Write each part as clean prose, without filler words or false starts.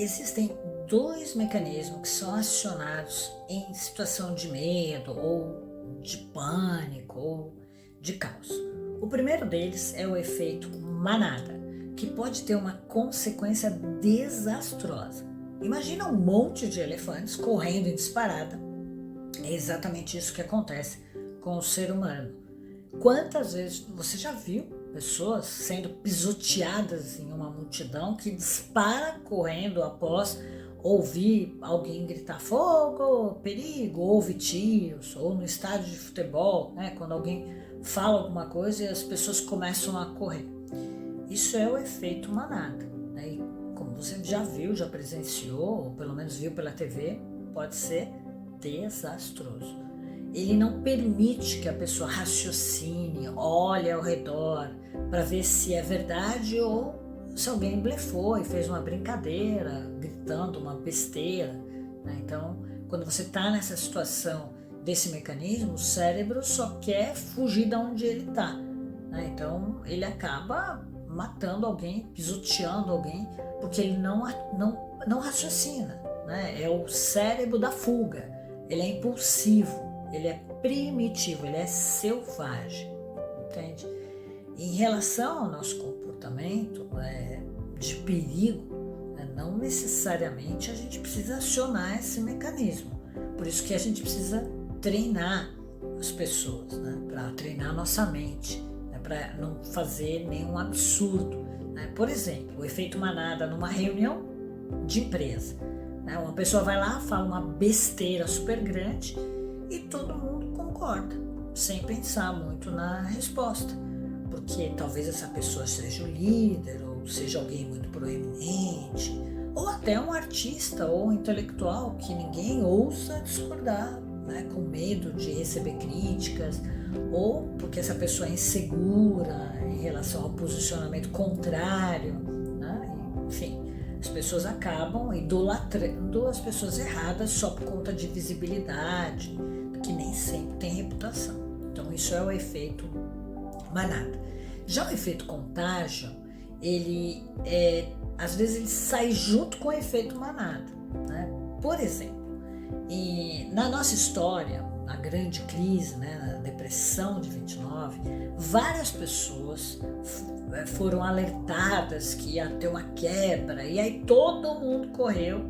Existem dois mecanismos que são acionados em situação de medo ou de pânico ou de caos. O primeiro deles é o efeito manada, que pode ter uma consequência desastrosa. Imagina um monte de elefantes correndo em disparada. É exatamente isso que acontece com o ser humano. Quantas vezes você já viu pessoas sendo pisoteadas em uma multidão que dispara correndo após ouvir alguém gritar fogo, perigo, ouve tiros, ou no estádio de futebol, né, quando alguém fala alguma coisa e as pessoas começam a correr. Isso é o efeito manada, né? E como você já viu, já presenciou, ou pelo menos viu pela TV, pode ser desastroso. Ele não permite que a pessoa raciocine, olhe ao redor para ver se é verdade ou se alguém blefou e fez uma brincadeira, gritando uma besteira, né? Então, quando você está nessa situação desse mecanismo, o cérebro só quer fugir de onde ele está, né? Então, ele acaba matando alguém, pisoteando alguém, porque ele não raciocina, né? É o cérebro da fuga, ele é impulsivo. Ele é primitivo, ele é selvagem, entende? Em relação ao nosso comportamento de perigo, não necessariamente a gente precisa acionar esse mecanismo. Por isso que a gente precisa treinar as pessoas, né? Para treinar nossa mente, né? Para não fazer nenhum absurdo, né? Por exemplo, o efeito manada numa reunião de empresa, né? Uma pessoa vai lá, fala uma besteira super grande e todo mundo concorda, sem pensar muito na resposta, porque talvez essa pessoa seja o líder, ou seja alguém muito proeminente, ou até um artista ou um intelectual que ninguém ousa discordar, né, com medo de receber críticas, ou porque essa pessoa é insegura em relação ao posicionamento contrário, né? Enfim, as pessoas acabam idolatrando as pessoas erradas só por conta de visibilidade, que nem sempre tem reputação. Então isso é o efeito manada. Já o efeito contágio, às vezes ele sai junto com o efeito manada, né? Por exemplo, na nossa história, na grande crise, né, na depressão de 29, várias pessoas foram alertadas que ia ter uma quebra, e aí todo mundo correu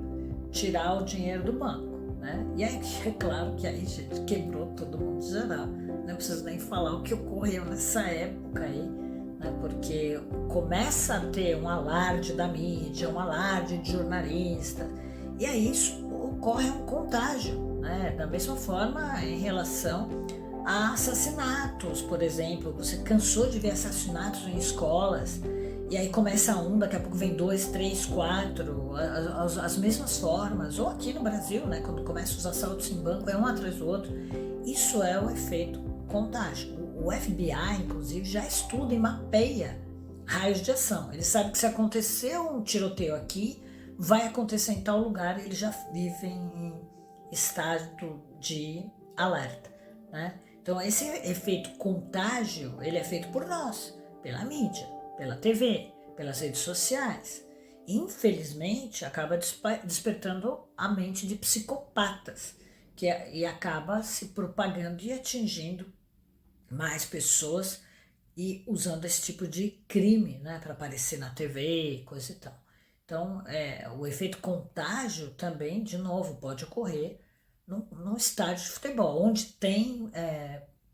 tirar o dinheiro do banco. Né? E aí, é claro que aí, gente, quebrou todo mundo em geral. Não preciso nem falar o que ocorreu nessa época aí, né? Porque começa a ter um alarde da mídia, um alarde de jornalista, e aí isso ocorre um contágio, né? Da mesma forma em relação a assassinatos, por exemplo. Você cansou de ver assassinatos em escolas, e aí começa daqui a pouco vem 2, 3, 4, as mesmas formas. Ou aqui no Brasil, né, quando começam os assaltos em banco, é um atrás do outro. Isso é o efeito contágio. O FBI, inclusive, já estuda e mapeia raios de ação. Ele sabe que se aconteceu um tiroteio aqui, vai acontecer em tal lugar, e eles já vivem em estado de alerta, né? Então esse efeito contágio, ele é feito por nós, pela mídia, pela TV, pelas redes sociais. Infelizmente, acaba despertando a mente de psicopatas, e acaba se propagando e atingindo mais pessoas e usando esse tipo de crime, né, para aparecer na TV, coisa e tal. Então, o efeito contágio também, de novo, pode ocorrer num estádio de futebol, onde tem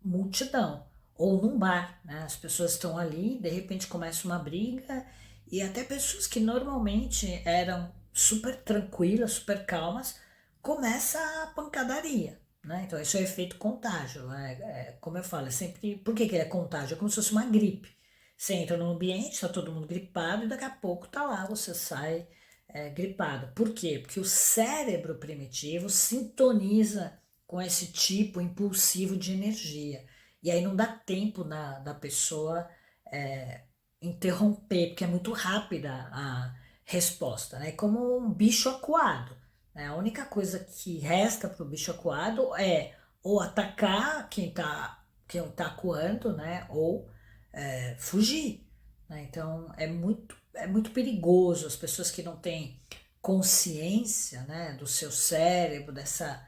multidão, ou num bar, né? As pessoas estão ali, de repente começa uma briga, e até pessoas que normalmente eram super tranquilas, super calmas, começa a pancadaria, né? Então isso é efeito contágio, né? Como eu falo, é sempre... Por que ele é contágio? É como se fosse uma gripe. Você entra num ambiente, está todo mundo gripado, e daqui a pouco tá lá, você sai gripado. Por quê? Porque o cérebro primitivo sintoniza com esse tipo impulsivo de energia. E aí não dá tempo da pessoa interromper, porque é muito rápida a resposta, né? Como um bicho acuado, né? A única coisa que resta para o bicho acuado é ou atacar quem tá acuando, né? Ou fugir, né? Então é muito perigoso as pessoas que não têm consciência, né, do seu cérebro, dessa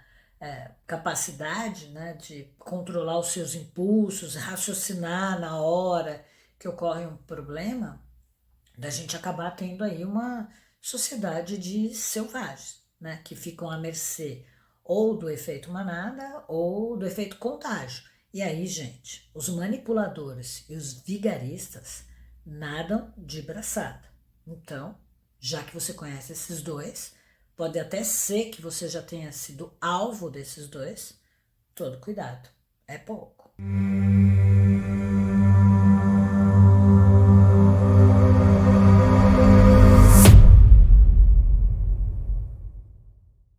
capacidade, né, de controlar os seus impulsos, raciocinar na hora que ocorre um problema, da gente acabar tendo aí uma sociedade de selvagens, né, que ficam à mercê ou do efeito manada ou do efeito contágio. E aí, gente, os manipuladores e os vigaristas nadam de braçada. Então, já que você conhece esses dois, pode até ser que você já tenha sido alvo desses dois, todo cuidado, é pouco.